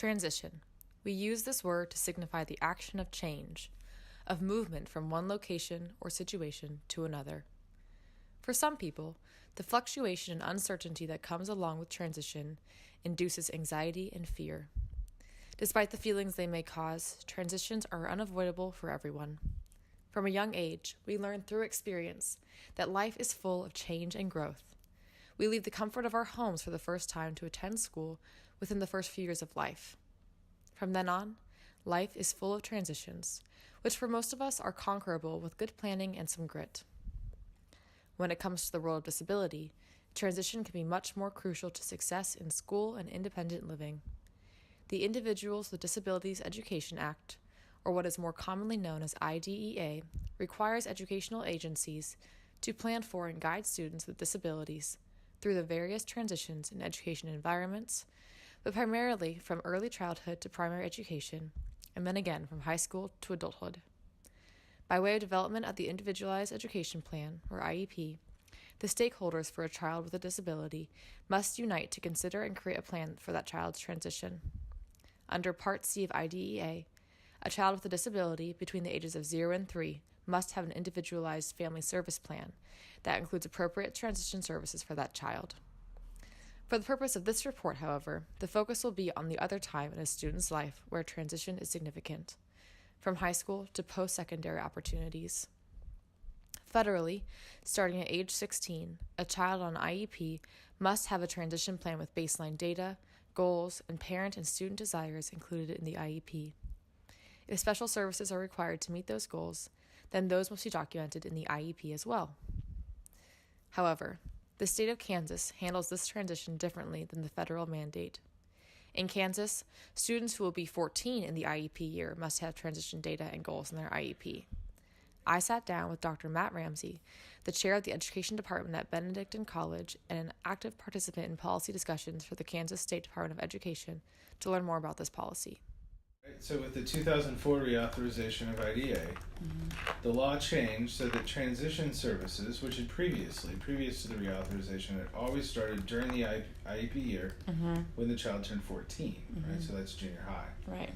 Transition. We use this word to signify the action of change, of movement from one location or situation to another. For some people, the fluctuation and uncertainty that comes along with transition induces anxiety and fear. Despite the feelings they may cause, transitions are unavoidable for everyone. From a young age, we learn through experience that life is full of change and growth. We leave the comfort of our homes for the first time to attend school within the first few years of life. From then on, life is full of transitions, which for most of us are conquerable with good planning and some grit. When it comes to the world of disability, transition can be much more crucial to success in school and independent living. The Individuals with Disabilities Education Act, or what is more commonly known as IDEA, requires educational agencies to plan for and guide students with disabilities through the various transitions in education environments, but primarily from early childhood to primary education, and then again from high school to adulthood. By way of development of the Individualized Education Plan, or IEP, the stakeholders for a child with a disability must unite to consider and create a plan for that child's transition. Under Part C of IDEA, a child with a disability between the ages of 0 and 3 must have an individualized family service plan that includes appropriate transition services for that child. For the purpose of this report, however, the focus will be on the other time in a student's life where transition is significant, from high school to post-secondary opportunities. Federally, starting at age 16, a child on IEP must have a transition plan with baseline data, goals, and parent and student desires included in the IEP. If special services are required to meet those goals, then those must be documented in the IEP as well. However, the state of Kansas handles this transition differently than the federal mandate. In Kansas, students who will be 14 in the IEP year must have transition data and goals in their IEP. I sat down with Dr. Matt Ramsey, the chair of the Education Department at Benedictine College and an active participant in policy discussions for the Kansas State Department of Education, to learn more about this policy. So with the 2004 reauthorization of IDEA, the law changed so that transition services, which had previous to the reauthorization, had always started during the IEP year when the child turned 14, right? So that's junior high. Right.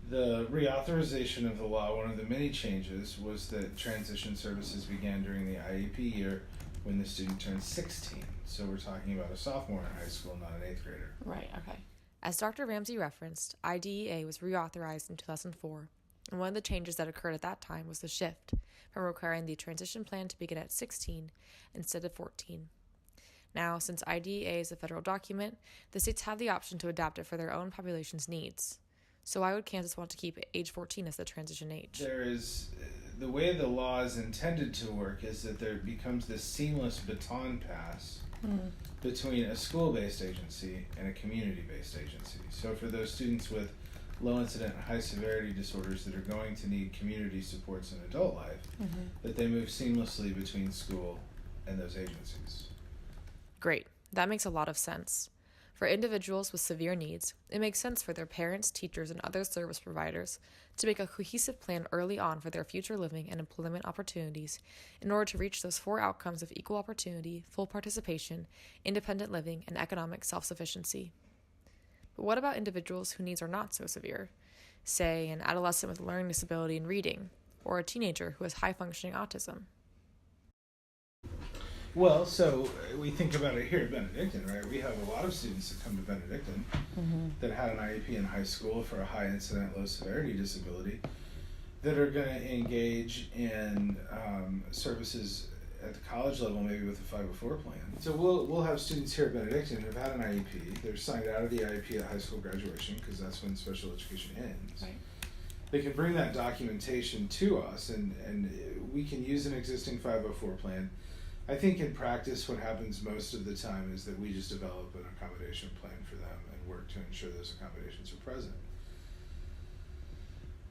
The reauthorization of the law, one of the many changes, was that transition services began during the IEP year when the student turned 16. So we're talking about a sophomore in high school, not an 8th grader. Right, okay. As Dr. Ramsey referenced, IDEA was reauthorized in 2004, and one of the changes that occurred at that time was the shift from requiring the transition plan to begin at 16 instead of 14. Now, since IDEA is a federal document, the states have the option to adapt it for their own population's needs. So why would Kansas want to keep age 14 as the transition age? The way the law is intended to work is that there becomes this seamless baton pass between a school-based agency and a community-based agency. So for those students with low incident and high severity disorders that are going to need community supports in adult life, that they move seamlessly between school and those agencies. Great. That makes a lot of sense. For individuals with severe needs, it makes sense for their parents, teachers, and other service providers to make a cohesive plan early on for their future living and employment opportunities in order to reach those 4 outcomes of equal opportunity, full participation, independent living, and economic self-sufficiency. But what about individuals whose needs are not so severe? Say, an adolescent with a learning disability in reading, or a teenager who has high-functioning autism. Well, so we think about it here at Benedictine, right? We have a lot of students that come to Benedictine that had an IEP in high school for a high incident, low severity disability that are going to engage in services at the college level, maybe with a 504 plan. So we'll have students here at Benedictine who've had an IEP. They're signed out of the IEP at high school graduation because that's when special education ends. Right. They can bring that documentation to us, and we can use an existing 504 plan. I think in practice what happens most of the time is that we just develop an accommodation plan for them and work to ensure those accommodations are present.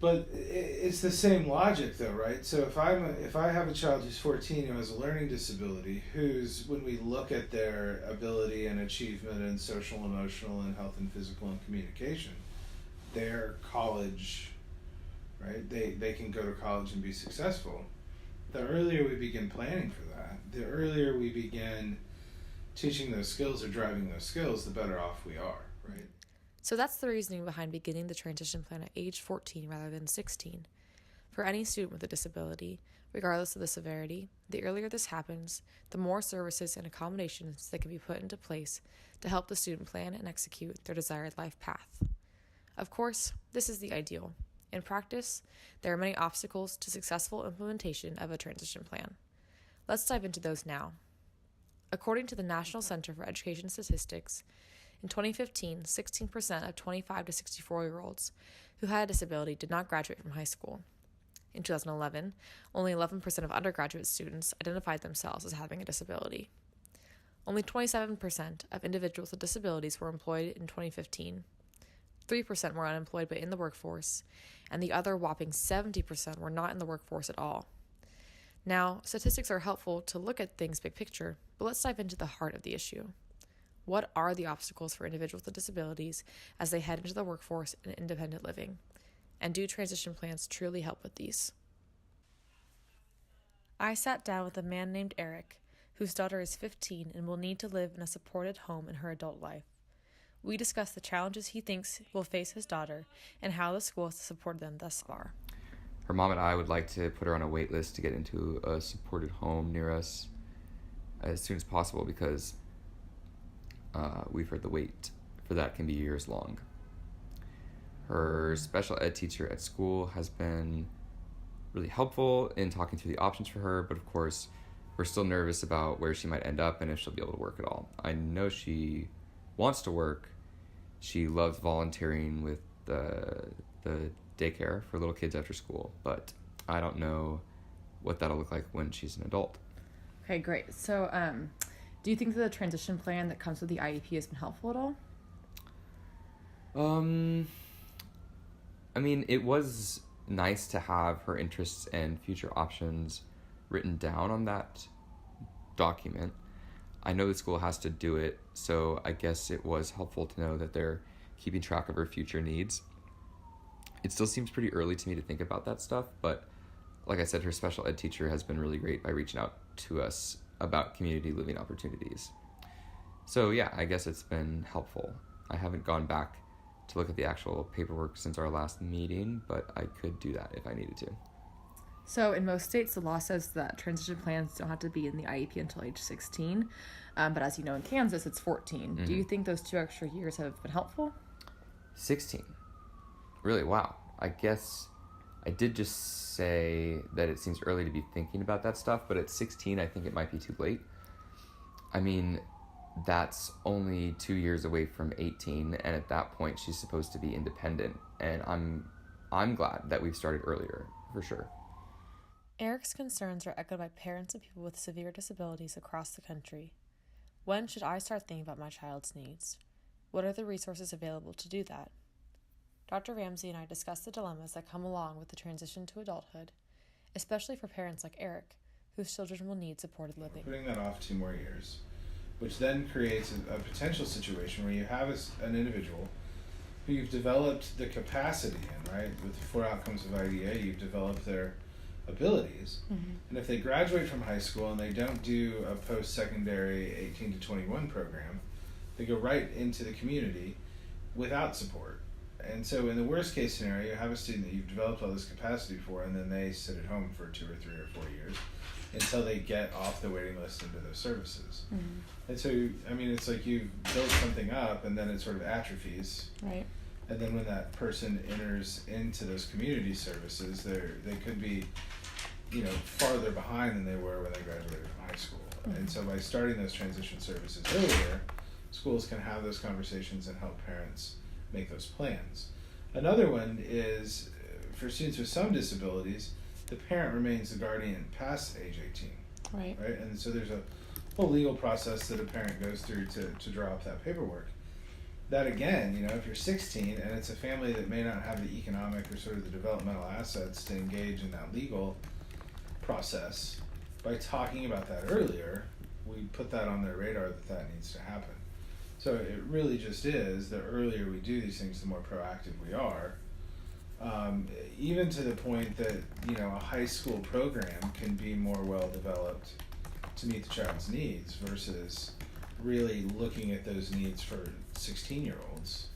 But it's the same logic though, right? So if I have a child who's 14 who has a learning disability, who's, when we look at their ability and achievement in social, emotional, and health and physical and communication, they're college, right? They can go to college and be successful. The earlier we begin planning for that, the earlier we begin teaching those skills or driving those skills, the better off we are, right? So that's the reasoning behind beginning the transition plan at age 14 rather than 16. For any student with a disability, regardless of the severity, the earlier this happens, the more services and accommodations that can be put into place to help the student plan and execute their desired life path. Of course, this is the ideal. In practice, there are many obstacles to successful implementation of a transition plan. Let's dive into those now. According to the National Center for Education Statistics, in 2015, 16% of 25 to 64-year-olds who had a disability did not graduate from high school. In 2011, only 11% of undergraduate students identified themselves as having a disability. Only 27% of individuals with disabilities were employed in 2015. 3% were unemployed but in the workforce, and the other whopping 70% were not in the workforce at all. Now, statistics are helpful to look at things big picture, but let's dive into the heart of the issue. What are the obstacles for individuals with disabilities as they head into the workforce and independent living? And do transition plans truly help with these? I sat down with a man named Eric, whose daughter is 15 and will need to live in a supported home in her adult life. We discussed the challenges he thinks will face his daughter and how the school has supported them thus far. Her mom and I would like to put her on a wait list to get into a supported home near us as soon as possible because we've heard the wait for that can be years long. Her special ed teacher at school has been really helpful in talking through the options for her, but of course, we're still nervous about where she might end up and if she'll be able to work at all. I know she wants to work. She loves volunteering with the daycare for little kids after school, but I don't know what that'll look like when she's an adult. Okay, great. So, do you think that the transition plan that comes with the IEP has been helpful at all? I mean, it was nice to have her interests and future options written down on that document. I know the school has to do it, so I guess it was helpful to know that they're keeping track of her future needs. It still seems pretty early to me to think about that stuff, but like I said, her special ed teacher has been really great by reaching out to us about community living opportunities. So yeah, I guess it's been helpful. I haven't gone back to look at the actual paperwork since our last meeting, but I could do that if I needed to. So in most states, the law says that transition plans don't have to be in the IEP until age 16. But as you know, in Kansas, it's 14. Mm-hmm. Do you think those 2 extra years have been helpful? 16. Really? Wow. I guess I did just say that it seems early to be thinking about that stuff, but at 16, I think it might be too late. I mean, that's only 2 years away from 18, and at that point, she's supposed to be independent, and I'm glad that we've started earlier, for sure. Eric's concerns are echoed by parents of people with severe disabilities across the country. When should I start thinking about my child's needs? What are the resources available to do that? Dr. Ramsey and I discussed the dilemmas that come along with the transition to adulthood, especially for parents like Eric, whose children will need supported living. Putting that off 2 more years, which then creates a potential situation where you have an individual who you've developed the capacity in, right? With the 4 outcomes of IDEA, you've developed their abilities. Mm-hmm. And if they graduate from high school and they don't do a post-secondary 18 to 21 program, they go right into the community without support. And so in the worst case scenario, you have a student that you've developed all this capacity for, and then they sit at home for 2 or 3 or 4 years until they get off the waiting list into those services. Mm-hmm. And so, I mean, it's like you build something up and then it sort of atrophies. Right. And then when that person enters into those community services, they could be, farther behind than they were when they graduated from high school. Mm-hmm. And so by starting those transition services earlier, schools can have those conversations and help parents make those plans. Another one is for students with some disabilities, the parent remains the guardian past age 18. Right. Right? And so there's a whole legal process that a parent goes through to draw up that paperwork. That again, if you're 16 and it's a family that may not have the economic or sort of the developmental assets to engage in that legal process, by talking about that earlier, we put that on their radar that needs to happen. So it really just is, the earlier we do these things, the more proactive we are. Even to the point that, a high school program can be more well developed to meet the child's needs versus really looking at those needs for 16-year-olds.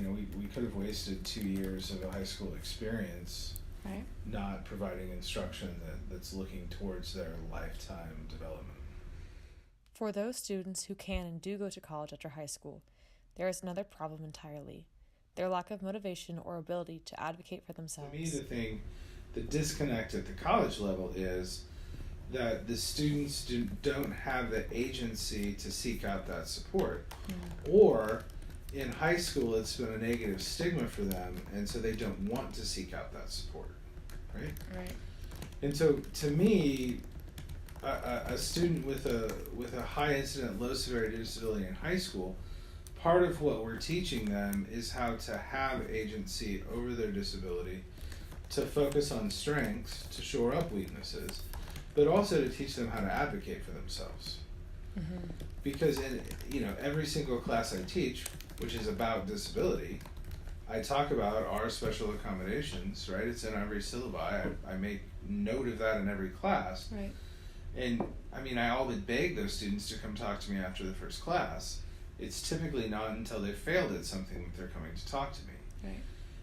we could have wasted 2 years of a high school experience Right. not providing instruction that's looking towards their lifetime development. For those students who can and do go to college after high school, there is another problem entirely: their lack of motivation or ability to advocate for themselves. To me, the disconnect at the college level is that the students don't have the agency to seek out that support. Or in high school, it's been a negative stigma for them, and so they don't want to seek out that support, right? Right. And so, to me, a student with a high incident, low severity disability in high school, part of what we're teaching them is how to have agency over their disability, to focus on strengths, to shore up weaknesses, but also to teach them how to advocate for themselves. Because in every single class I teach, which is about disability, I talk about our special accommodations, right? It's in every syllabi. I make note of that in every class. Right. And I always beg those students to come talk to me after the first class. It's typically not until they've failed at something that they're coming to talk to me. Right.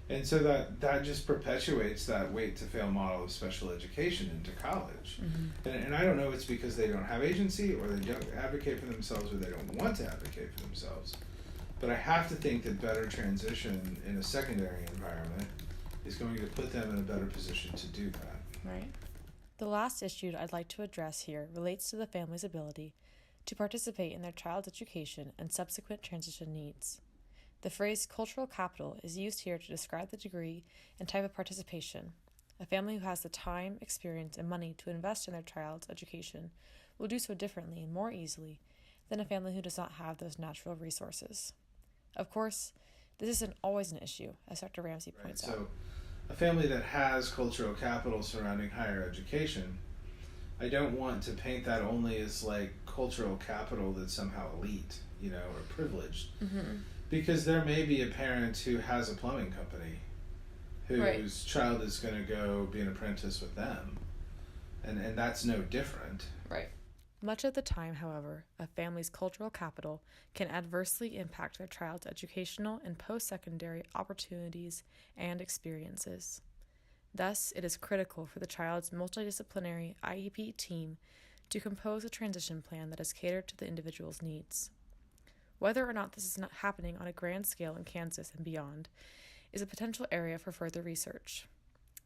And so that just perpetuates that wait to fail model of special education into college. And I don't know if it's because they don't have agency, or they don't advocate for themselves, or they don't want to advocate for themselves. But I have to think that better transition in a secondary environment is going to put them in a better position to do that. Right. The last issue I'd like to address here relates to the family's ability to participate in their child's education and subsequent transition needs. The phrase cultural capital is used here to describe the degree and type of participation. A family who has the time, experience, and money to invest in their child's education will do so differently and more easily than a family who does not have those natural resources. Of course, this isn't always an issue, as Dr. Ramsey points out. So, a family that has cultural capital surrounding higher education, I don't want to paint that only as like cultural capital that's somehow elite, or privileged. Because there may be a parent who has a plumbing company whose child is going to go be an apprentice with them. And that's no different. Right. Much of the time, however, a family's cultural capital can adversely impact their child's educational and post-secondary opportunities and experiences. Thus, it is critical for the child's multidisciplinary IEP team to compose a transition plan that is catered to the individual's needs. Whether or not this is not happening on a grand scale in Kansas and beyond is a potential area for further research.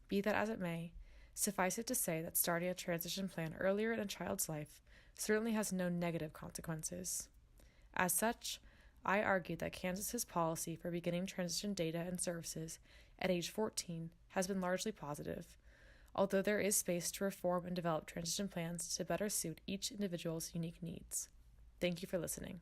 Be that as it may, suffice it to say that starting a transition plan earlier in a child's life certainly has no negative consequences. As such, I argue that Kansas's policy for beginning transition data and services at age 14 has been largely positive, although there is space to reform and develop transition plans to better suit each individual's unique needs. Thank you for listening.